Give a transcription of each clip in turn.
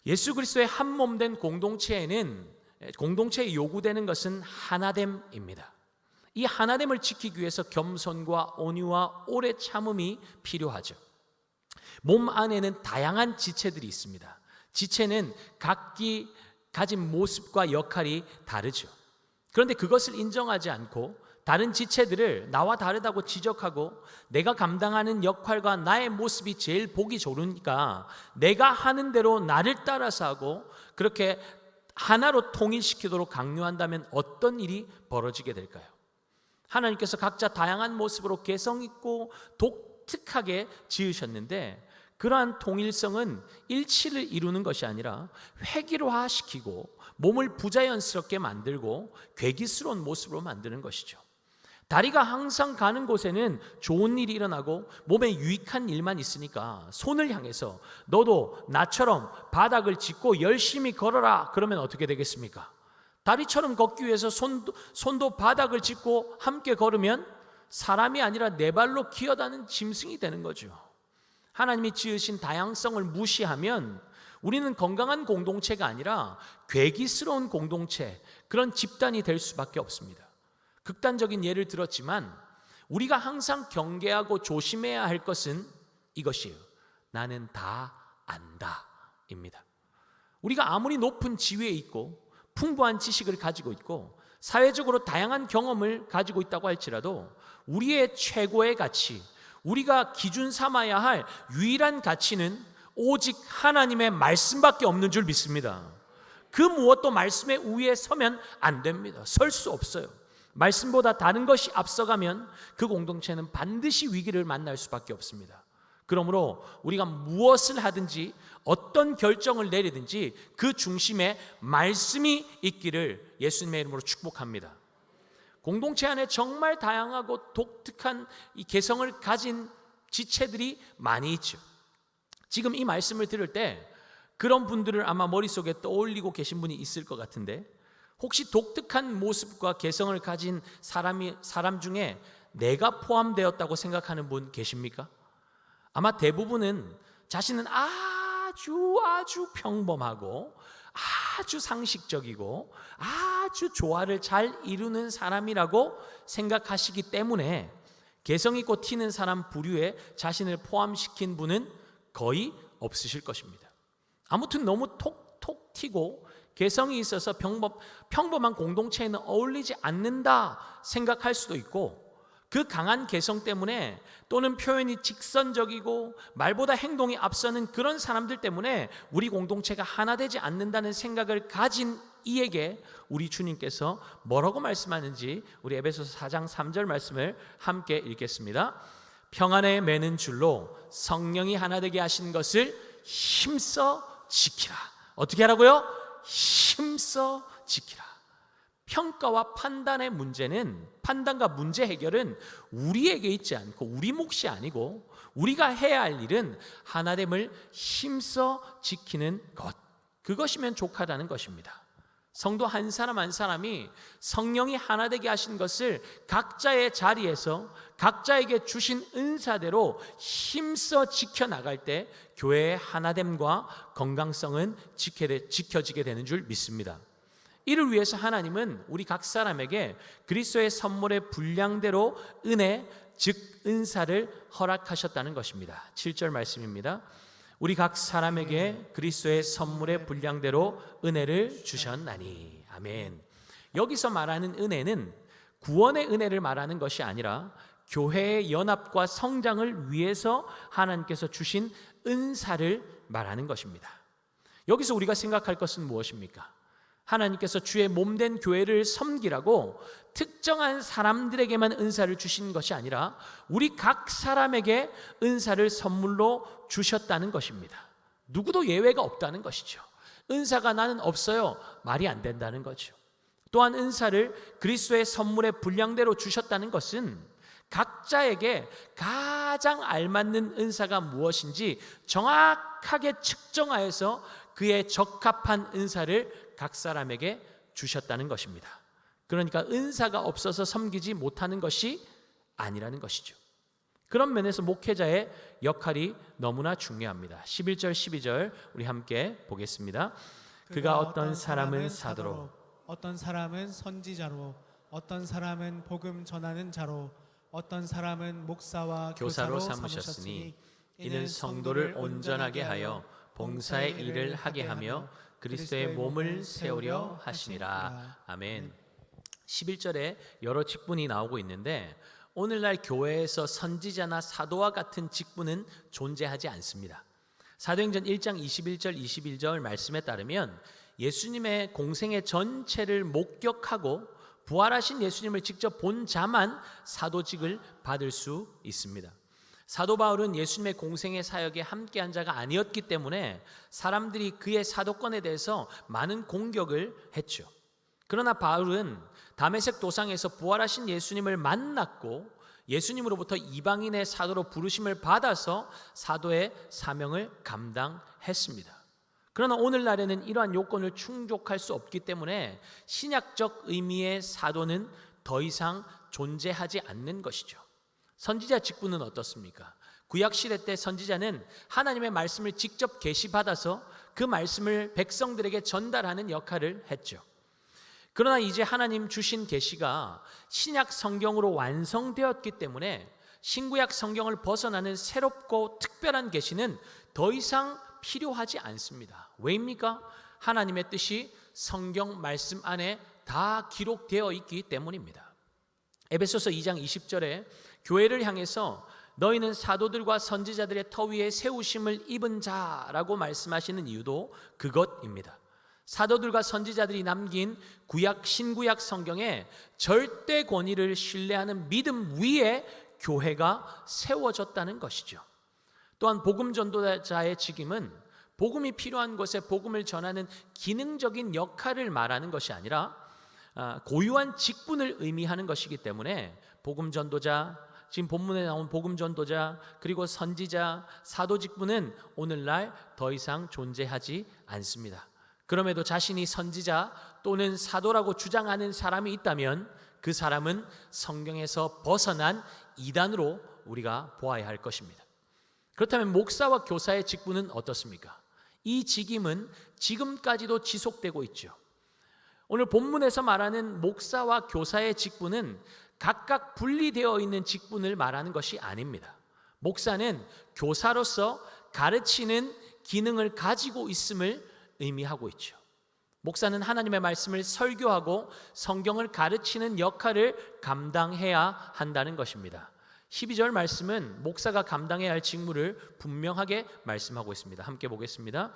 예수 그리스도의 한 몸 된 공동체에 요구되는 것은 하나됨입니다. 이 하나됨을 지키기 위해서 겸손과 온유와 오래 참음이 필요하죠. 몸 안에는 다양한 지체들이 있습니다. 지체는 각기 가진 모습과 역할이 다르죠. 그런데 그것을 인정하지 않고 다른 지체들을 나와 다르다고 지적하고 내가 감당하는 역할과 나의 모습이 제일 보기 좋으니까 내가 하는 대로 나를 따라서 하고 그렇게 하나로 통일시키도록 강요한다면 어떤 일이 벌어지게 될까요? 하나님께서 각자 다양한 모습으로 개성 있고 독특하게 지으셨는데 그러한 통일성은 일치를 이루는 것이 아니라 획일화시키고 몸을 부자연스럽게 만들고 괴기스러운 모습으로 만드는 것이죠. 다리가 항상 가는 곳에는 좋은 일이 일어나고 몸에 유익한 일만 있으니까 손을 향해서 너도 나처럼 바닥을 짚고 열심히 걸어라 그러면 어떻게 되겠습니까? 다리처럼 걷기 위해서 손도 바닥을 짚고 함께 걸으면 사람이 아니라 네 발로 기어다니는 짐승이 되는 거죠. 하나님이 지으신 다양성을 무시하면 우리는 건강한 공동체가 아니라 괴기스러운 공동체, 그런 집단이 될 수밖에 없습니다. 극단적인 예를 들었지만 우리가 항상 경계하고 조심해야 할 것은 이것이에요. 나는 다 안다입니다. 우리가 아무리 높은 지위에 있고 풍부한 지식을 가지고 있고 사회적으로 다양한 경험을 가지고 있다고 할지라도 우리의 최고의 가치, 우리가 기준 삼아야 할 유일한 가치는 오직 하나님의 말씀밖에 없는 줄 믿습니다. 그 무엇도 말씀의 우위에 서면 안 됩니다. 설 수 없어요. 말씀보다 다른 것이 앞서가면 그 공동체는 반드시 위기를 만날 수밖에 없습니다. 그러므로 우리가 무엇을 하든지 어떤 결정을 내리든지 그 중심에 말씀이 있기를 예수님의 이름으로 축복합니다. 공동체 안에 정말 다양하고 독특한 이 개성을 가진 지체들이 많이 있죠. 지금 이 말씀을 들을 때 그런 분들을 아마 머릿속에 떠올리고 계신 분이 있을 것 같은데 혹시 독특한 모습과 개성을 가진 사람 중에 내가 포함되었다고 생각하는 분 계십니까? 아마 대부분은 자신은 아주 평범하고 아주 상식적이고 아주 조화를 잘 이루는 사람이라고 생각하시기 때문에 개성 있고 튀는 사람 부류에 자신을 포함시킨 분은 거의 없으실 것입니다. 아무튼 너무 톡톡 튀고 개성이 있어서 평범한 공동체에는 어울리지 않는다 생각할 수도 있고 그 강한 개성 때문에 또는 표현이 직선적이고 말보다 행동이 앞서는 그런 사람들 때문에 우리 공동체가 하나 되지 않는다는 생각을 가진 이에게 우리 주님께서 뭐라고 말씀하는지 우리 에베소서 4장 3절 말씀을 함께 읽겠습니다. 평안에 매는 줄로 성령이 하나 되게 하신 것을 힘써 지키라. 어떻게 하라고요? 힘써 지키라. 평가와 판단의 문제는, 판단과 문제 해결은 우리에게 있지 않고 우리 몫이 아니고 우리가 해야 할 일은 하나됨을 힘써 지키는 것, 그것이면 족하다는 것입니다. 성도 한 사람 한 사람이 성령이 하나 되게 하신 것을 각자의 자리에서 각자에게 주신 은사대로 힘써 지켜나갈 때 교회의 하나됨과 건강성은 지켜지게 되는 줄 믿습니다. 이를 위해서 하나님은 우리 각 사람에게 그리스도의 선물의 분량대로 은혜, 즉 은사를 허락하셨다는 것입니다. 7절 말씀입니다. 우리 각 사람에게 그리스도의 선물의 분량대로 은혜를 주셨나니. 아멘. 여기서 말하는 은혜는 구원의 은혜를 말하는 것이 아니라 교회의 연합과 성장을 위해서 하나님께서 주신 은사를 말하는 것입니다. 여기서 우리가 생각할 것은 무엇입니까? 하나님께서 주의 몸된 교회를 섬기라고 특정한 사람들에게만 은사를 주신 것이 아니라 우리 각 사람에게 은사를 선물로 주셨다는 것입니다. 누구도 예외가 없다는 것이죠. 은사가 나는 없어요, 말이 안 된다는 거죠. 또한 은사를 그리스도의 선물의 분량대로 주셨다는 것은 각자에게 가장 알맞는 은사가 무엇인지 정확하게 측정하여서 그의 적합한 은사를 각 사람에게 주셨다는 것입니다. 그러니까 은사가 없어서 섬기지 못하는 것이 아니라는 것이죠. 그런 면에서 목회자의 역할이 너무나 중요합니다. 11절 12절 우리 함께 보겠습니다. 그가 어떤 사람은 사도로, 어떤 사람은 선지자로, 어떤 사람은 복음 전하는 자로, 어떤 사람은 목사와 교사로 교사로 삼으셨으니 삼으셨으니 이는 성도를 온전하게 하여 봉사의 일을 하게 하며 그리스도의 몸을 세우려 하시니라. 아멘. 11절에 여러 직분이 나오고 있는데 오늘날 교회에서 선지자나 사도와 같은 직분은 존재하지 않습니다. 사도행전 1장 21절 21절 말씀에 따르면 예수님의 공생의 전체를 목격하고 부활하신 예수님을 직접 본 자만 사도직을 받을 수 있습니다. 사도 바울은 예수님의 공생의 사역에 함께한 자가 아니었기 때문에 사람들이 그의 사도권에 대해서 많은 공격을 했죠. 그러나 바울은 다메섹 도상에서 부활하신 예수님을 만났고 예수님으로부터 이방인의 사도로 부르심을 받아서 사도의 사명을 감당했습니다. 그러나 오늘날에는 이러한 요건을 충족할 수 없기 때문에 신약적 의미의 사도는 더 이상 존재하지 않는 것이죠. 선지자 직분은 어떻습니까? 구약시대 때 선지자는 하나님의 말씀을 직접 계시받아서 그 말씀을 백성들에게 전달하는 역할을 했죠. 그러나 이제 하나님 주신 계시가 신약 성경으로 완성되었기 때문에 신구약 성경을 벗어나는 새롭고 특별한 계시는 더 이상 필요하지 않습니다. 왜입니까? 하나님의 뜻이 성경 말씀 안에 다 기록되어 있기 때문입니다. 에베소서 2장 20절에 교회를 향해서 너희는 사도들과 선지자들의 터 위에 세우심을 입은 자라고 말씀하시는 이유도 그것입니다. 사도들과 선지자들이 남긴 구약 신구약 성경에 절대 권위를 신뢰하는 믿음 위에 교회가 세워졌다는 것이죠. 또한 복음 전도자의 직임은 복음이 필요한 곳에 복음을 전하는 기능적인 역할을 말하는 것이 아니라 고유한 직분을 의미하는 것이기 때문에 복음 전도자, 지금 본문에 나온 복음 전도자, 그리고 선지자, 사도 직분은 오늘날 더 이상 존재하지 않습니다. 그럼에도 자신이 선지자 또는 사도라고 주장하는 사람이 있다면 그 사람은 성경에서 벗어난 이단으로 우리가 보아야 할 것입니다. 그렇다면 목사와 교사의 직분은 어떻습니까? 이 직임은 지금까지도 지속되고 있죠. 오늘 본문에서 말하는 목사와 교사의 직분은 각각 분리되어 있는 직분을 말하는 것이 아닙니다. 목사는 교사로서 가르치는 기능을 가지고 있음을 의미하고 있죠. 목사는 하나님의 말씀을 설교하고 성경을 가르치는 역할을 감당해야 한다는 것입니다. 12절 말씀은 목사가 감당해야 할 직무를 분명하게 말씀하고 있습니다. 함께 보겠습니다.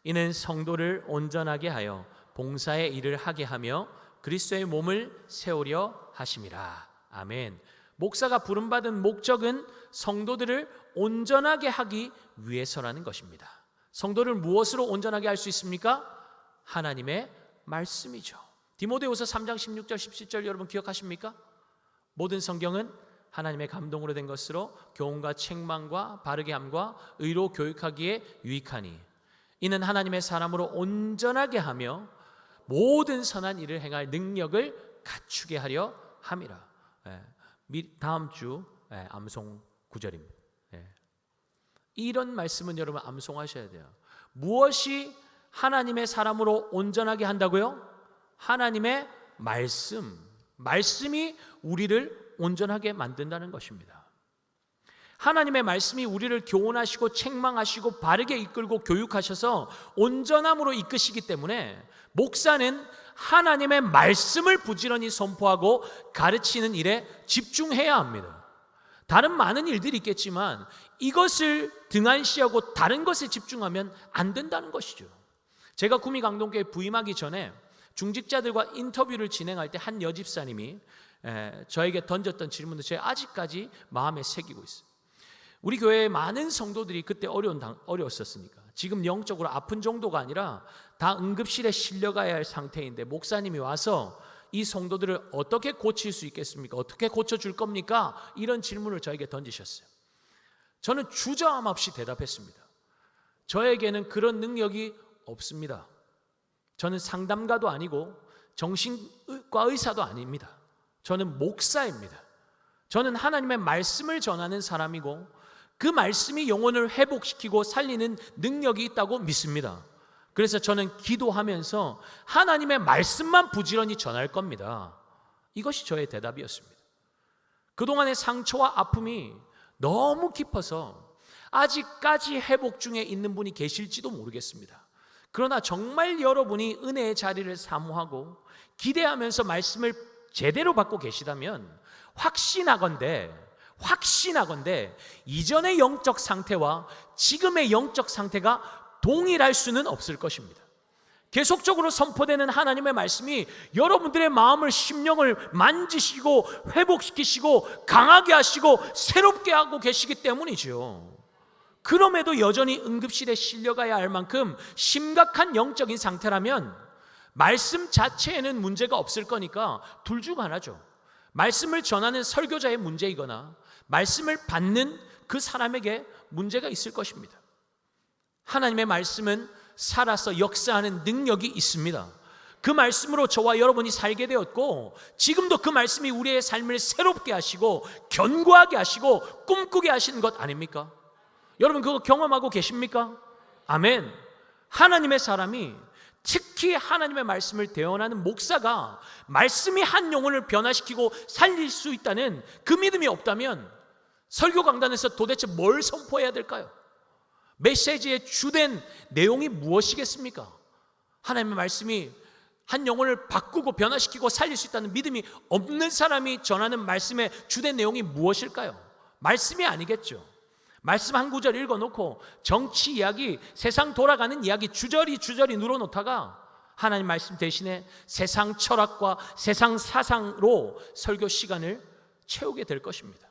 이는 성도를 온전하게 하여 봉사의 일을 하게 하며 그리스도의 몸을 세우려 하심이라. 아멘. 목사가 부름받은 목적은 성도들을 온전하게 하기 위해서라는 것입니다. 성도를 무엇으로 온전하게 할 수 있습니까? 하나님의 말씀이죠. 디모데후서 3장 16절 17절 여러분 기억하십니까? 모든 성경은 하나님의 감동으로 된 것으로 교훈과 책망과 바르게 함과 의로 교육하기에 유익하니 이는 하나님의 사람으로 온전하게 하며 모든 선한 일을 행할 능력을 갖추게 하려 함이라. 다음 주 암송 9절입니다. 이런 말씀은 여러분 암송하셔야 돼요. 무엇이 하나님의 사람으로 온전하게 한다고요? 하나님의 말씀이 우리를 온전하게 만든다는 것입니다. 하나님의 말씀이 우리를 교훈하시고 책망하시고 바르게 이끌고 교육하셔서 온전함으로 이끄시기 때문에 목사는 하나님의 말씀을 부지런히 선포하고 가르치는 일에 집중해야 합니다. 다른 많은 일들이 있겠지만 이것을 등한시하고 다른 것에 집중하면 안 된다는 것이죠. 제가 구미 강동교회 부임하기 전에 중직자들과 인터뷰를 진행할 때 한 여집사님이 저에게 던졌던 질문도 제가 아직까지 마음에 새기고 있어요. 우리 교회에 많은 성도들이 그때 어려웠었으니까 지금 영적으로 아픈 정도가 아니라 다 응급실에 실려가야 할 상태인데 목사님이 와서 이 성도들을 어떻게 고칠 수 있겠습니까? 어떻게 고쳐줄 겁니까? 이런 질문을 저에게 던지셨어요. 저는 주저함 없이 대답했습니다. 저에게는 그런 능력이 없습니다. 저는 상담가도 아니고 정신과 의사도 아닙니다. 저는 목사입니다. 저는 하나님의 말씀을 전하는 사람이고 그 말씀이 영혼을 회복시키고 살리는 능력이 있다고 믿습니다. 그래서 저는 기도하면서 하나님의 말씀만 부지런히 전할 겁니다. 이것이 저의 대답이었습니다. 그동안의 상처와 아픔이 너무 깊어서 아직까지 회복 중에 있는 분이 계실지도 모르겠습니다. 그러나 정말 여러분이 은혜의 자리를 사모하고 기대하면서 말씀을 제대로 받고 계시다면 확신하건대 이전의 영적 상태와 지금의 영적 상태가 동일할 수는 없을 것입니다. 계속적으로 선포되는 하나님의 말씀이 여러분들의 마음을, 심령을 만지시고 회복시키시고 강하게 하시고 새롭게 하고 계시기 때문이죠. 그럼에도 여전히 응급실에 실려가야 할 만큼 심각한 영적인 상태라면 말씀 자체에는 문제가 없을 거니까 둘 중 하나죠. 말씀을 전하는 설교자의 문제이거나 말씀을 받는 그 사람에게 문제가 있을 것입니다. 하나님의 말씀은 살아서 역사하는 능력이 있습니다. 그 말씀으로 저와 여러분이 살게 되었고 지금도 그 말씀이 우리의 삶을 새롭게 하시고 견고하게 하시고 꿈꾸게 하시는 것 아닙니까? 여러분 그거 경험하고 계십니까? 아멘. 하나님의 사람이, 특히 하나님의 말씀을 대언하는 목사가 말씀이 한 영혼을 변화시키고 살릴 수 있다는 그 믿음이 없다면 설교 강단에서 도대체 뭘 선포해야 될까요? 메시지의 주된 내용이 무엇이겠습니까? 하나님의 말씀이 한 영혼을 바꾸고 변화시키고 살릴 수 있다는 믿음이 없는 사람이 전하는 말씀의 주된 내용이 무엇일까요? 말씀이 아니겠죠. 말씀 한 구절 읽어놓고 정치 이야기, 세상 돌아가는 이야기 주저리 눌러놓다가 하나님 말씀 대신에 세상 철학과 세상 사상으로 설교 시간을 채우게 될 것입니다.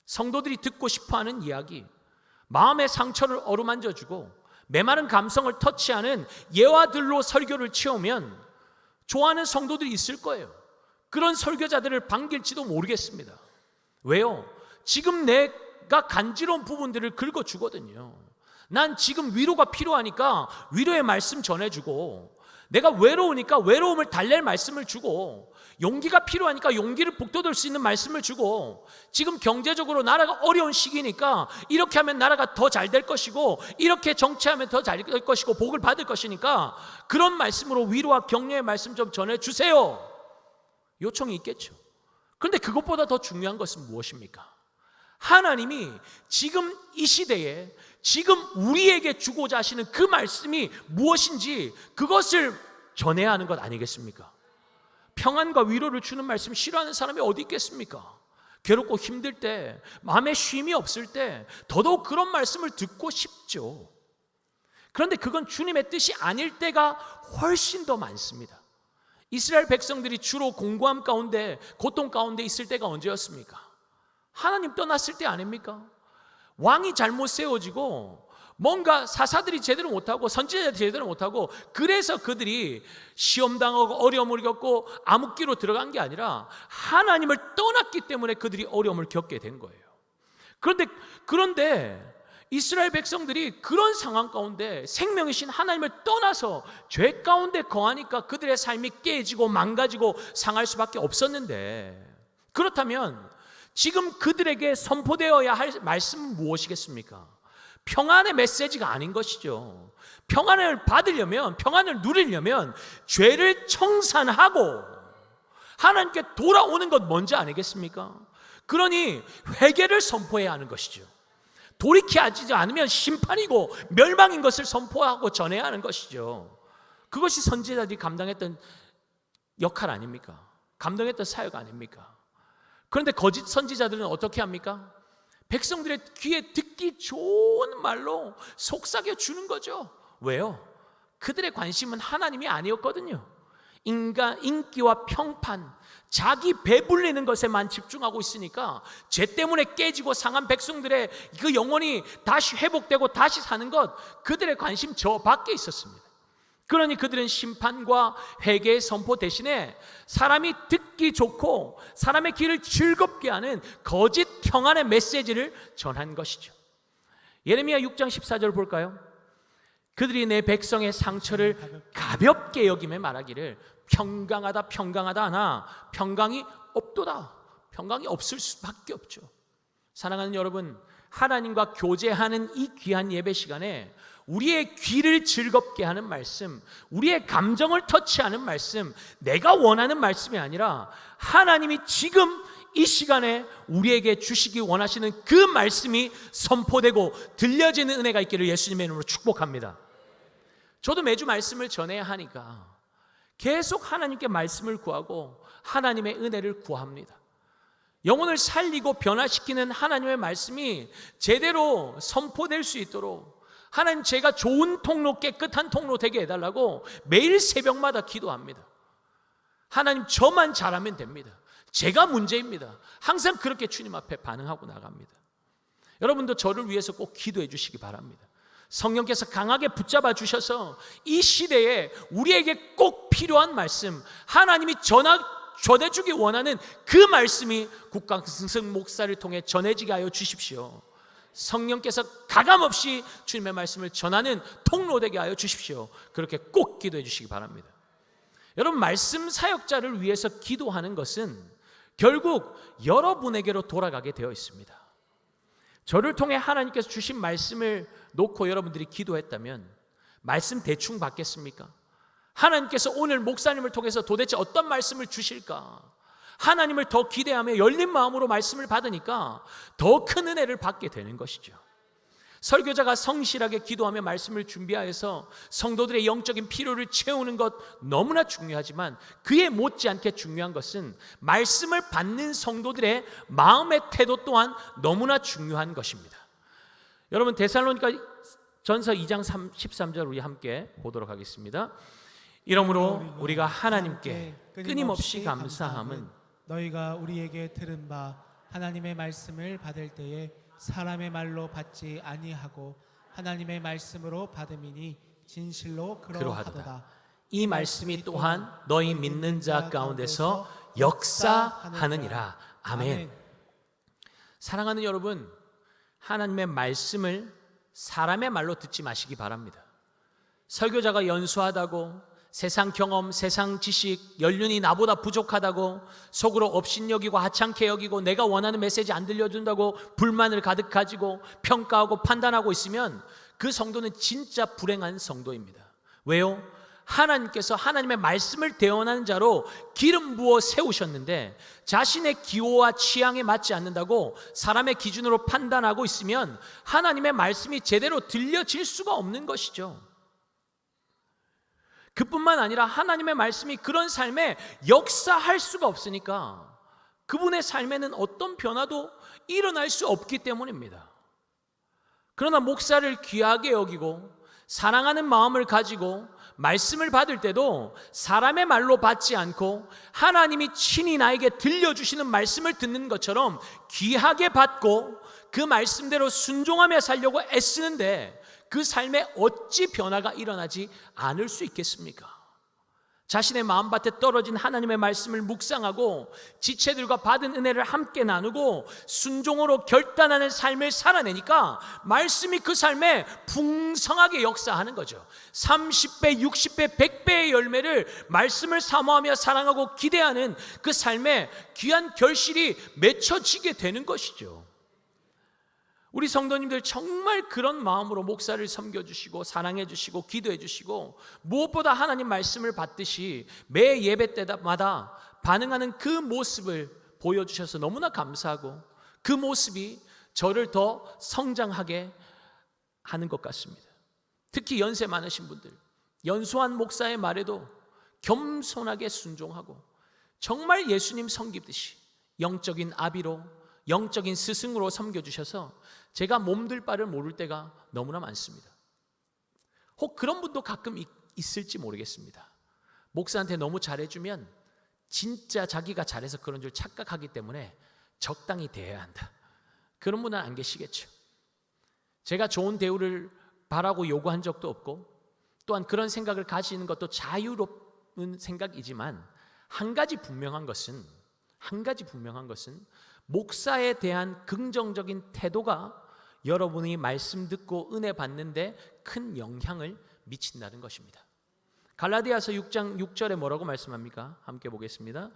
성도들이 듣고 싶어하는 이야기, 마음의 상처를 어루만져주고 메마른 감성을 터치하는 예화들로 설교를 채우면 좋아하는 성도들이 있을 거예요. 그런 설교자들을 반길지도 모르겠습니다. 왜요? 지금 내가 간지러운 부분들을 긁어주거든요. 난 지금 위로가 필요하니까 위로의 말씀 전해주고, 내가 외로우니까 외로움을 달랠 말씀을 주고, 용기가 필요하니까 용기를 북돋을 수 있는 말씀을 주고, 지금 경제적으로 나라가 어려운 시기니까 이렇게 하면 나라가 더 잘 될 것이고 이렇게 정치하면 더 잘 될 것이고 복을 받을 것이니까 그런 말씀으로 위로와 격려의 말씀 좀 전해주세요. 요청이 있겠죠. 그런데 그것보다 더 중요한 것은 무엇입니까? 하나님이 지금 이 시대에 지금 우리에게 주고자 하시는 그 말씀이 무엇인지 그것을 전해야 하는 것 아니겠습니까? 평안과 위로를 주는 말씀 싫어하는 사람이 어디 있겠습니까? 괴롭고 힘들 때, 마음에 쉼이 없을 때 더더욱 그런 말씀을 듣고 싶죠. 그런데 그건 주님의 뜻이 아닐 때가 훨씬 더 많습니다. 이스라엘 백성들이 주로 공고함 가운데, 고통 가운데 있을 때가 언제였습니까? 하나님 떠났을 때 아닙니까? 왕이 잘못 세워지고 뭔가 사사들이 제대로 못하고 선지자들이 제대로 못하고, 그래서 그들이 시험당하고 어려움을 겪고 암흑기로 들어간 게 아니라 하나님을 떠났기 때문에 그들이 어려움을 겪게 된 거예요. 그런데 이스라엘 백성들이 그런 상황 가운데 생명이신 하나님을 떠나서 죄 가운데 거하니까 그들의 삶이 깨지고 망가지고 상할 수밖에 없었는데, 그렇다면 지금 그들에게 선포되어야 할 말씀은 무엇이겠습니까? 평안의 메시지가 아닌 것이죠. 평안을 받으려면, 평안을 누리려면 죄를 청산하고 하나님께 돌아오는 것 먼저 아니겠습니까? 그러니 회개를 선포해야 하는 것이죠. 돌이키지 않으면 심판이고 멸망인 것을 선포하고 전해야 하는 것이죠. 그것이 선지자들이 감당했던 역할 아닙니까? 감당했던 사역 아닙니까? 그런데 거짓 선지자들은 어떻게 합니까? 백성들의 귀에 듣기 좋은 말로 속삭여 주는 거죠. 왜요? 그들의 관심은 하나님이 아니었거든요. 인기와 평판, 자기 배불리는 것에만 집중하고 있으니까 죄 때문에 깨지고 상한 백성들의 그 영혼이 다시 회복되고 다시 사는 것, 그들의 관심 저 밖에 있었습니다. 그러니 그들은 심판과 회개의 선포 대신에 사람이 듣기 좋고 사람의 귀를 즐겁게 하는 거짓 평안의 메시지를 전한 것이죠. 예레미야 6장 14절 볼까요? 그들이 내 백성의 상처를 가볍게 여기며 말하기를 평강하다 평강하다 하나 평강이 없도다. 평강이 없을 수밖에 없죠. 사랑하는 여러분, 하나님과 교제하는 이 귀한 예배 시간에 우리의 귀를 즐겁게 하는 말씀, 우리의 감정을 터치하는 말씀, 내가 원하는 말씀이 아니라 하나님이 지금 이 시간에 우리에게 주시기 원하시는 그 말씀이 선포되고 들려지는 은혜가 있기를 예수님의 이름으로 축복합니다. 저도 매주 말씀을 전해야 하니까 계속 하나님께 말씀을 구하고 하나님의 은혜를 구합니다. 영혼을 살리고 변화시키는 하나님의 말씀이 제대로 선포될 수 있도록 하나님, 제가 좋은 통로, 깨끗한 통로 되게 해달라고 매일 새벽마다 기도합니다. 하나님, 저만 잘하면 됩니다. 제가 문제입니다. 항상 그렇게 주님 앞에 반응하고 나갑니다. 여러분도 저를 위해서 꼭 기도해 주시기 바랍니다. 성령께서 강하게 붙잡아 주셔서 이 시대에 우리에게 꼭 필요한 말씀, 하나님이 전해주기 원하는 그 말씀이 국강승 목사를 통해 전해지게 하여 주십시오. 성령께서 가감없이 주님의 말씀을 전하는 통로 되게 하여 주십시오. 그렇게 꼭 기도해 주시기 바랍니다. 여러분, 말씀 사역자를 위해서 기도하는 것은 결국 여러분에게로 돌아가게 되어 있습니다. 저를 통해 하나님께서 주신 말씀을 놓고 여러분들이 기도했다면 말씀 대충 받겠습니까? 하나님께서 오늘 목사님을 통해서 도대체 어떤 말씀을 주실까? 하나님을 더 기대하며 열린 마음으로 말씀을 받으니까 더 큰 은혜를 받게 되는 것이죠. 설교자가 성실하게 기도하며 말씀을 준비하여서 성도들의 영적인 필요를 채우는 것 너무나 중요하지만 그에 못지않게 중요한 것은 말씀을 받는 성도들의 마음의 태도 또한 너무나 중요한 것입니다. 여러분, 데살로니가 전서 2장 13절 우리 함께 보도록 하겠습니다. 이러므로 우리가 하나님께 끊임없이 감사함은 너희가 우리에게 들은 바 하나님의 말씀을 받을 때에 사람의 말로 받지 아니하고 하나님의 말씀으로 받음이니 진실로 그러하도다. 이 말씀이 또한 너희 믿는 자 가운데서 역사하느니라. 아멘. 사랑하는 여러분, 하나님의 말씀을 사람의 말로 듣지 마시기 바랍니다. 설교자가 연수하다고, 세상 경험, 세상 지식, 연륜이 나보다 부족하다고, 속으로 업신여기고 하찮게 여기고 내가 원하는 메시지 안 들려준다고 불만을 가득 가지고 평가하고 판단하고 있으면 그 성도는 진짜 불행한 성도입니다. 왜요? 하나님께서 하나님의 말씀을 대언하는 자로 기름 부어 세우셨는데 자신의 기호와 취향에 맞지 않는다고 사람의 기준으로 판단하고 있으면 하나님의 말씀이 제대로 들려질 수가 없는 것이죠. 그뿐만 아니라 하나님의 말씀이 그런 삶에 역사할 수가 없으니까 그분의 삶에는 어떤 변화도 일어날 수 없기 때문입니다. 그러나 목사를 귀하게 여기고 사랑하는 마음을 가지고 말씀을 받을 때도 사람의 말로 받지 않고 하나님이 친히 나에게 들려주시는 말씀을 듣는 것처럼 귀하게 받고 그 말씀대로 순종하며 살려고 애쓰는데 그 삶에 어찌 변화가 일어나지 않을 수 있겠습니까? 자신의 마음밭에 떨어진 하나님의 말씀을 묵상하고 지체들과 받은 은혜를 함께 나누고 순종으로 결단하는 삶을 살아내니까 말씀이 그 삶에 풍성하게 역사하는 거죠. 30배, 60배, 100배의 열매를 말씀을 사모하며 사랑하고 기대하는 그 삶에 귀한 결실이 맺혀지게 되는 것이죠. 우리 성도님들 정말 그런 마음으로 목사를 섬겨주시고 사랑해주시고 기도해주시고 무엇보다 하나님 말씀을 받듯이 매 예배 때마다 반응하는 그 모습을 보여주셔서 너무나 감사하고 그 모습이 저를 더 성장하게 하는 것 같습니다. 특히 연세 많으신 분들, 연소한 목사의 말에도 겸손하게 순종하고 정말 예수님 섬기듯이 영적인 아비로, 영적인 스승으로 섬겨주셔서 제가 몸둘 바를 모를 때가 너무나 많습니다. 혹 그런 분도 가끔 있을지 모르겠습니다. 목사한테 너무 잘해주면 진짜 자기가 잘해서 그런 줄 착각하기 때문에 적당히 대해야 한다. 그런 분은 안 계시겠죠. 제가 좋은 대우를 바라고 요구한 적도 없고 또한 그런 생각을 가지는 것도 자유로운 생각이지만 한 가지 분명한 것은 목사에 대한 긍정적인 태도가 여러분이 말씀 듣고 은혜 받는데 큰 영향을 미친다는 것입니다. 갈라디아서 6장 6절에 뭐라고 말씀합니까? 함께 보겠습니다.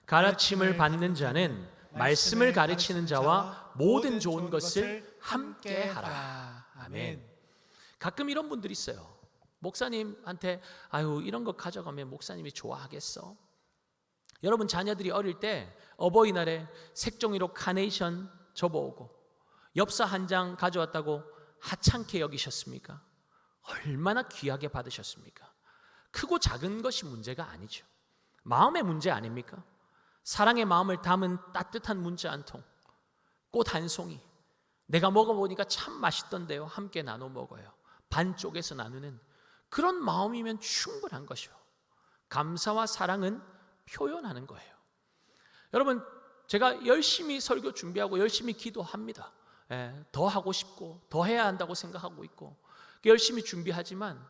가르침을 받는 자는 말씀을 가르치는 자와 모든 좋은 것을 함께 하라. 아멘. 가끔 이런 분들이 있어요. 목사님한테 아유 이런 거 가져가면 목사님이 좋아하겠어? 여러분 자녀들이 어릴 때 어버이날에 색종이로 카네이션 접어오고 엽서 한 장 가져왔다고 하찮게 여기셨습니까? 얼마나 귀하게 받으셨습니까? 크고 작은 것이 문제가 아니죠. 마음의 문제 아닙니까? 사랑의 마음을 담은 따뜻한 문자 한 통, 꽃 한 송이, 내가 먹어보니까 참 맛있던데요, 함께 나눠 먹어요, 반 쪼개서 나누는 그런 마음이면 충분한 것이요. 감사와 사랑은 표현하는 거예요. 여러분 제가 열심히 설교 준비하고 열심히 기도합니다. 더 하고 싶고 더 해야 한다고 생각하고 있고 열심히 준비하지만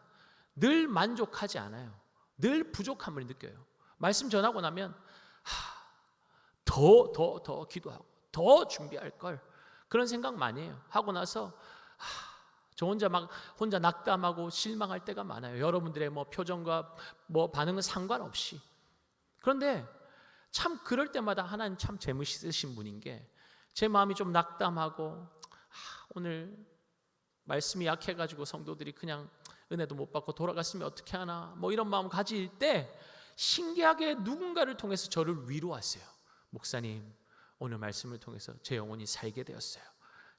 늘 만족하지 않아요. 늘 부족함을 느껴요. 말씀 전하고 나면 더 기도하고 더 준비할 걸 그런 생각 많이 해요. 하고 나서 저 혼자 낙담하고 실망할 때가 많아요. 여러분들의 표정과 반응은 상관없이. 그런데 참 그럴 때마다 하나님 참 재미있으신 분인 게 제 마음이 좀 낙담하고 오늘 말씀이 약해가지고 성도들이 그냥 은혜도 못 받고 돌아갔으면 어떻게 하나 이런 마음 가질 때 신기하게 누군가를 통해서 저를 위로하세요. 목사님 오늘 말씀을 통해서 제 영혼이 살게 되었어요.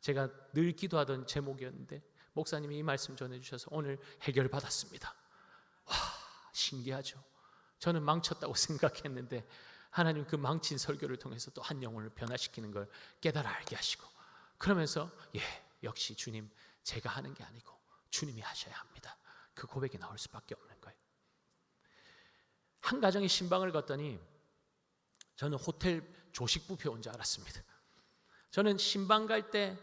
제가 늘 기도하던 제목이었는데 목사님이 이 말씀 전해주셔서 오늘 해결받았습니다. 와 신기하죠. 저는 망쳤다고 생각했는데 하나님 그 망친 설교를 통해서 또 한 영혼을 변화시키는 걸 깨달아 알게 하시고 그러면서 역시 주님 제가 하는 게 아니고 주님이 하셔야 합니다. 그 고백이 나올 수밖에 없는 거예요. 한 가정이 신방을 걷더니 저는 호텔 조식 뷔페 온 줄 알았습니다. 저는 신방 갈 때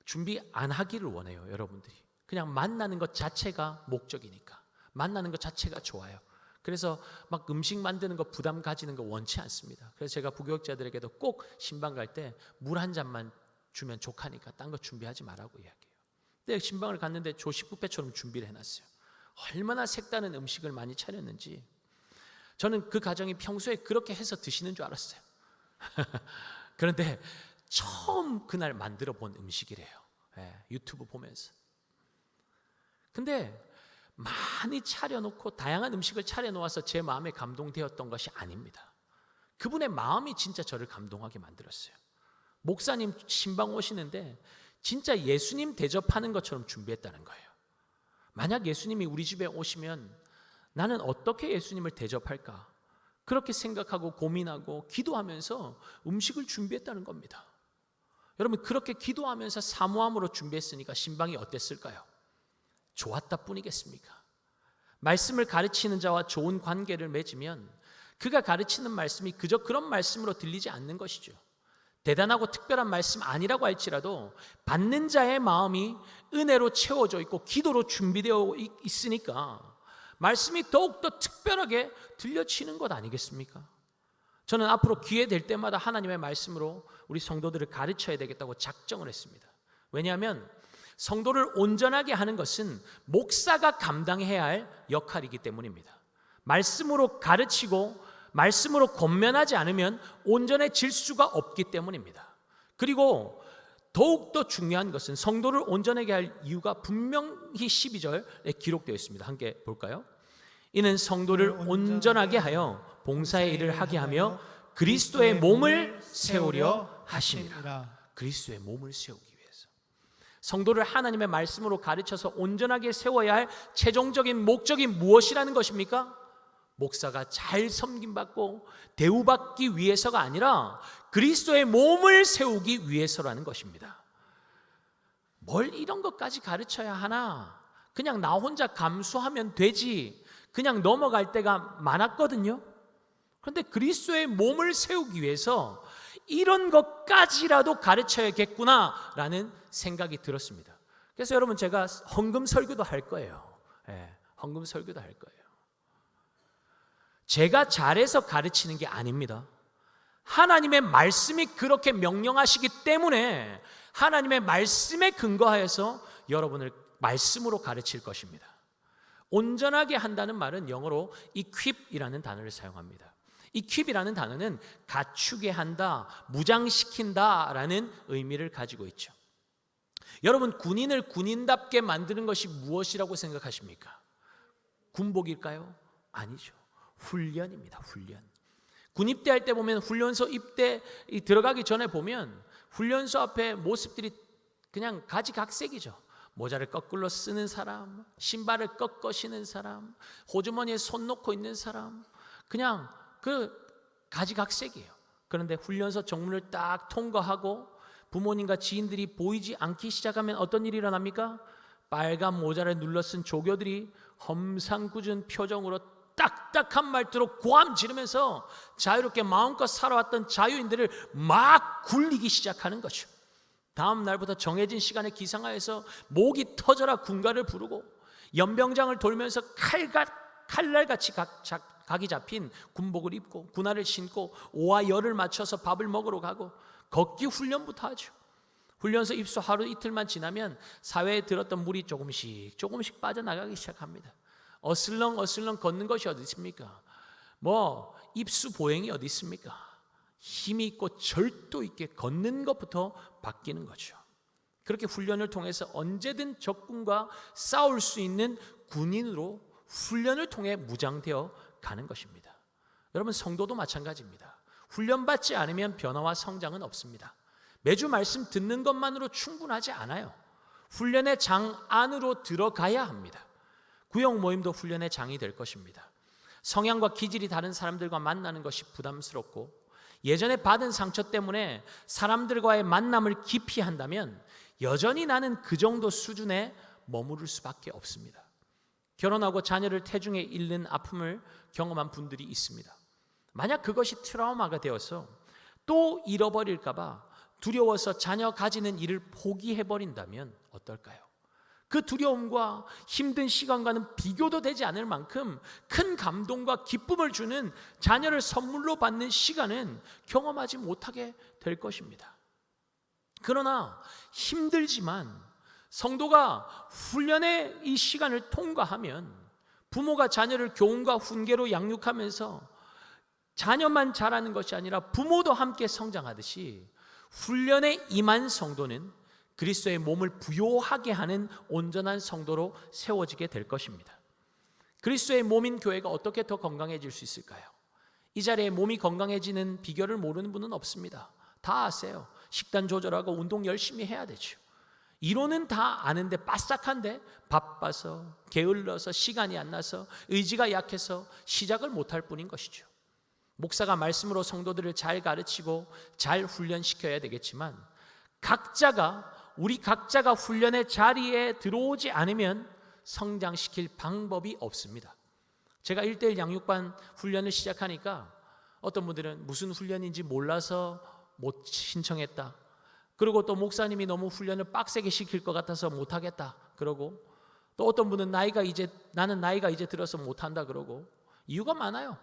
준비 안 하기를 원해요. 여러분들이 그냥 만나는 것 자체가 목적이니까 만나는 것 자체가 좋아요. 그래서 막 음식 만드는 거 부담 가지는 거 원치 않습니다. 그래서 제가 부교육자들에게도 꼭 신방 갈 때 물 한 잔만 주면 족하니까 딴 거 준비하지 말라고 이야기해요. 근데 신방을 갔는데 조식 뷔페처럼 준비를 해놨어요. 얼마나 색다른 음식을 많이 차렸는지 저는 그 가정이 평소에 그렇게 해서 드시는 줄 알았어요. 그런데 처음 그날 만들어 본 음식이래요. 유튜브 보면서. 근데 많이 차려놓고 다양한 음식을 차려놓아서 제 마음에 감동되었던 것이 아닙니다. 그분의 마음이 진짜 저를 감동하게 만들었어요. 목사님 신방 오시는데 진짜 예수님 대접하는 것처럼 준비했다는 거예요. 만약 예수님이 우리 집에 오시면 나는 어떻게 예수님을 대접할까? 그렇게 생각하고 고민하고 기도하면서 음식을 준비했다는 겁니다. 여러분 그렇게 기도하면서 사모함으로 준비했으니까 신방이 어땠을까요? 좋았다 뿐이겠습니까? 말씀을 가르치는 자와 좋은 관계를 맺으면 그가 가르치는 말씀이 그저 그런 말씀으로 들리지 않는 것이죠. 대단하고 특별한 말씀 아니라고 할지라도 받는 자의 마음이 은혜로 채워져 있고 기도로 준비되어 있으니까 말씀이 더욱더 특별하게 들려지는 것 아니겠습니까? 저는 앞으로 기회 될 때마다 하나님의 말씀으로 우리 성도들을 가르쳐야 되겠다고 작정을 했습니다. 왜냐하면 성도를 온전하게 하는 것은 목사가 감당해야 할 역할이기 때문입니다. 말씀으로 가르치고 말씀으로 권면하지 않으면 온전해질 수가 없기 때문입니다. 그리고 더욱더 중요한 것은 성도를 온전하게 할 이유가 분명히 12절에 기록되어 있습니다. 함께 볼까요? 이는 성도를 온전하게 하여 봉사의 일을 하게 하며 그리스도의 몸을 세우려 하심이라. 그리스도의 몸을 세우기 위해서 성도를 하나님의 말씀으로 가르쳐서 온전하게 세워야 할 최종적인 목적이 무엇이라는 것입니까? 목사가 잘 섬김받고 대우받기 위해서가 아니라 그리스도의 몸을 세우기 위해서라는 것입니다. 뭘 이런 것까지 가르쳐야 하나? 그냥 나 혼자 감수하면 되지. 그냥 넘어갈 때가 많았거든요. 그런데 그리스도의 몸을 세우기 위해서 이런 것까지라도 가르쳐야겠구나라는 생각이 들었습니다. 그래서 여러분 제가 헌금 설교도 할 거예요. 헌금 설교도 할 거예요. 제가 잘해서 가르치는 게 아닙니다. 하나님의 말씀이 그렇게 명령하시기 때문에 하나님의 말씀에 근거하여서 여러분을 말씀으로 가르칠 것입니다. 온전하게 한다는 말은 영어로 equip이라는 단어를 사용합니다. equip이라는 단어는 갖추게 한다, 무장시킨다라는 의미를 가지고 있죠. 여러분, 군인을 군인답게 만드는 것이 무엇이라고 생각하십니까? 군복일까요? 아니죠. 훈련입니다. 훈련. 군입대 할 때 보면 훈련소 입대 들어가기 전에 보면 훈련소 앞에 모습들이 그냥 가지각색이죠. 모자를 거꾸로 쓰는 사람, 신발을 꺾어 신는 사람, 호주머니에 손 놓고 있는 사람, 그냥 그 가지각색이에요. 그런데 훈련소 정문을 딱 통과하고 부모님과 지인들이 보이지 않기 시작하면 어떤 일이 일어납니까? 빨간 모자를 눌러 쓴 조교들이 험상궂은 표정으로 딱딱한 말투로 고함 지르면서 자유롭게 마음껏 살아왔던 자유인들을 막 굴리기 시작하는 거죠. 다음 날부터 정해진 시간에 기상하여서 목이 터져라 군가를 부르고 연병장을 돌면서 칼날같이 각이 잡힌 군복을 입고 군화를 신고 오와 열을 맞춰서 밥을 먹으러 가고 걷기 훈련부터 하죠. 훈련소 입소 하루 이틀만 지나면 사회에 들었던 물이 조금씩 빠져나가기 시작합니다. 어슬렁 걷는 것이 어디 있습니까? 입수 보행이 어디 있습니까? 힘이 있고 절도 있게 걷는 것부터 바뀌는 거죠. 그렇게 훈련을 통해서 언제든 적군과 싸울 수 있는 군인으로 훈련을 통해 무장되어 가는 것입니다. 여러분, 성도도 마찬가지입니다. 훈련받지 않으면 변화와 성장은 없습니다. 매주 말씀 듣는 것만으로 충분하지 않아요. 훈련의 장 안으로 들어가야 합니다. 구역 모임도 훈련의 장이 될 것입니다. 성향과 기질이 다른 사람들과 만나는 것이 부담스럽고 예전에 받은 상처 때문에 사람들과의 만남을 기피한다면 여전히 나는 그 정도 수준에 머무를 수밖에 없습니다. 결혼하고 자녀를 태중에 잃는 아픔을 경험한 분들이 있습니다. 만약 그것이 트라우마가 되어서 또 잃어버릴까 봐 두려워서 자녀 가지는 일을 포기해버린다면 어떨까요? 그 두려움과 힘든 시간과는 비교도 되지 않을 만큼 큰 감동과 기쁨을 주는 자녀를 선물로 받는 시간은 경험하지 못하게 될 것입니다. 그러나 힘들지만 성도가 훈련의 이 시간을 통과하면 부모가 자녀를 교훈과 훈계로 양육하면서 자녀만 자라는 것이 아니라 부모도 함께 성장하듯이 훈련에 임한 성도는 그리스도의 몸을 부요하게 하는 온전한 성도로 세워지게 될 것입니다. 그리스도의 몸인 교회가 어떻게 더 건강해질 수 있을까요? 이 자리에 몸이 건강해지는 비결을 모르는 분은 없습니다. 다 아세요. 식단 조절하고 운동 열심히 해야 되죠. 이론은 다 아는데 빠싹한데 바빠서 게을러서 시간이 안 나서 의지가 약해서 시작을 못할 뿐인 것이죠. 목사가 말씀으로 성도들을 잘 가르치고 잘 훈련시켜야 되겠지만 우리 각자가 훈련의 자리에 들어오지 않으면 성장시킬 방법이 없습니다. 제가 1:1 양육반 훈련을 시작하니까 어떤 분들은 무슨 훈련인지 몰라서 못 신청했다. 그리고 또 목사님이 너무 훈련을 빡세게 시킬 것 같아서 못하겠다 그러고, 또 어떤 분은 나는 나이가 이제 들어서 못한다 그러고, 이유가 많아요.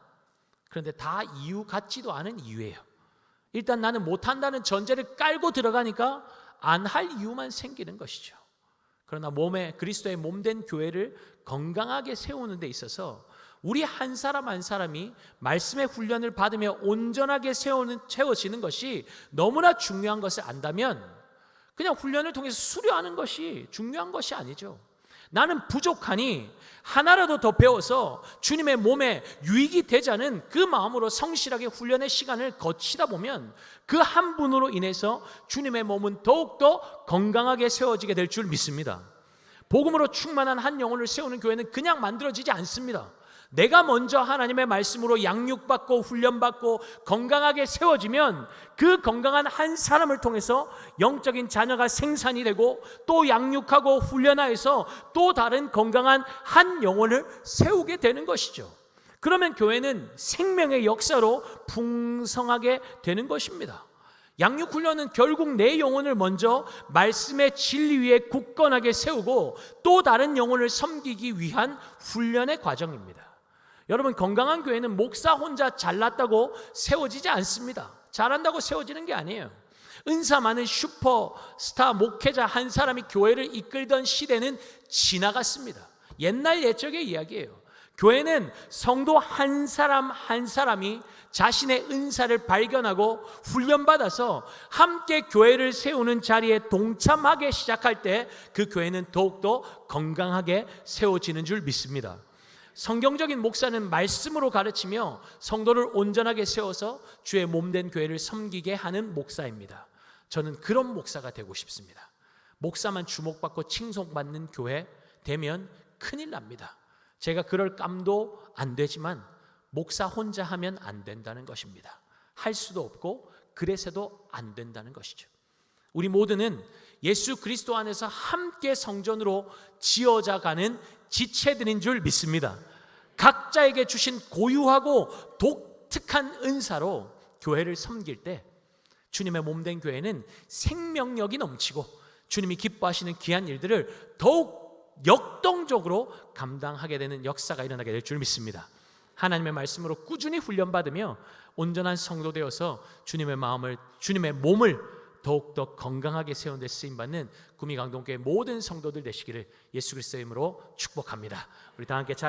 그런데 다 이유 같지도 않은 이유예요. 일단 나는 못한다는 전제를 깔고 들어가니까 안 할 이유만 생기는 것이죠. 그러나 그리스도의 몸된 교회를 건강하게 세우는 데 있어서 우리 한 사람 한 사람이 말씀의 훈련을 받으며 온전하게 채워지는 것이 너무나 중요한 것을 안다면 그냥 훈련을 통해서 수료하는 것이 중요한 것이 아니죠. 나는 부족하니 하나라도 더 배워서 주님의 몸에 유익이 되자는 그 마음으로 성실하게 훈련의 시간을 거치다 보면 그 한 분으로 인해서 주님의 몸은 더욱더 건강하게 세워지게 될 줄 믿습니다. 복음으로 충만한 한 영혼을 세우는 교회는 그냥 만들어지지 않습니다. 내가 먼저 하나님의 말씀으로 양육받고 훈련받고 건강하게 세워지면 그 건강한 한 사람을 통해서 영적인 자녀가 생산이 되고 또 양육하고 훈련하여서 또 다른 건강한 한 영혼을 세우게 되는 것이죠. 그러면 교회는 생명의 역사로 풍성하게 되는 것입니다. 양육훈련은 결국 내 영혼을 먼저 말씀의 진리 위에 굳건하게 세우고 또 다른 영혼을 섬기기 위한 훈련의 과정입니다. 여러분, 건강한 교회는 목사 혼자 잘났다고 세워지지 않습니다. 잘한다고 세워지는 게 아니에요. 은사 많은 슈퍼스타 목회자 한 사람이 교회를 이끌던 시대는 지나갔습니다. 옛날 옛적의 이야기예요. 교회는 성도 한 사람 한 사람이 자신의 은사를 발견하고 훈련받아서 함께 교회를 세우는 자리에 동참하게 시작할 때 그 교회는 더욱더 건강하게 세워지는 줄 믿습니다. 성경적인 목사는 말씀으로 가르치며 성도를 온전하게 세워서 주의 몸된 교회를 섬기게 하는 목사입니다. 저는 그런 목사가 되고 싶습니다. 목사만 주목받고 칭송받는 교회 되면 큰일 납니다. 제가 그럴 깜도 안 되지만 목사 혼자 하면 안 된다는 것입니다. 할 수도 없고 그래서도 안 된다는 것이죠. 우리 모두는 예수 그리스도 안에서 함께 성전으로 지어져가는 지체들인 줄 믿습니다. 각자에게 주신 고유하고 독특한 은사로 교회를 섬길 때 주님의 몸된 교회는 생명력이 넘치고 주님이 기뻐하시는 귀한 일들을 더욱 역동적으로 감당하게 되는 역사가 일어나게 될 줄 믿습니다. 하나님의 말씀으로 꾸준히 훈련받으며 온전한 성도 되어서 주님의 몸을 더욱더 건강하게 세우는 데 쓰임받는 구미강동교회 모든 성도들 되시기를 예수 그리스도의 이름으로 축복합니다. 우리 다 함께